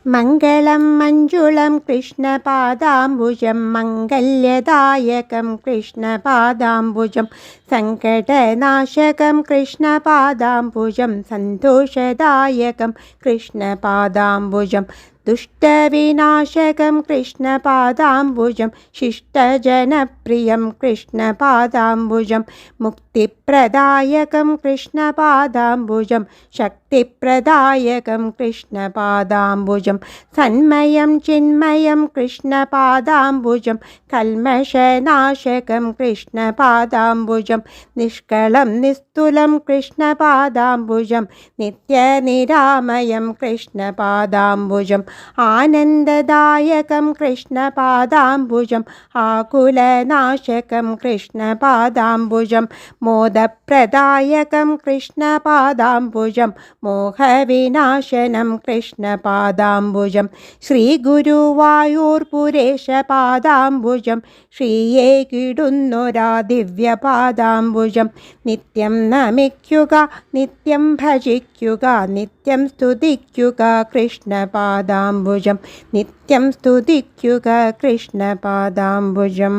മംഗളം മഞ്ജുളം കൃഷ്ണപാദാംബുജം മംഗല്യദായകം കൃഷ്ണപാദാംബുജം സങ്കടനാശകം കൃഷ്ണപാദാംബുജം സന്തോഷദായകം കൃഷ്ണപാദാംബുജം ദുഷ്ടവിനാശകം കൃഷ്ണപാദാംബുജം ശിഷ്ടജനപ്രിയം കൃഷ്ണപാദാംബുജം മുക്തിപ്രദായകം കൃഷ്ണപാദാംബുജം ശക്തിപ്രദായകം കൃഷ്ണപാദാംബുജം സന്മയം ചിന്മയം കൃഷ്ണപാദാംബുജം കൽമഷനാശകം കൃഷ്ണപാദാംബുജം നിഷ്കളം നിസ്തുലം കൃഷ്ണപാദാംബുജം നിത്യനിരാമയം കൃഷ്ണപാദാംബുജം ആനന്ദദായകം കൃഷ്ണപാദാംബുജം ആകുലനാശകം കൃഷ്ണപാദാംബുജം മോദപ്രദായകം കൃഷ്ണപാദാംബുജം മോഹവിനാശനം കൃഷ്ണപാദാംബുജം ശ്രീഗുരുവായൂർപുരേശപാദാംബുജം ശ്രീയേ കിടുന്നൊരാ ദിവ്യപാദാംബുജം നിത്യം നമിക്കുക നിത്യം ഭജിക്കുക നിത്യം സ്തുതിക്കുക കൃഷ്ണപാദാംബുജം നിത്യം സ്തുതിക്കുക കൃഷ്ണപാദാംബുജം.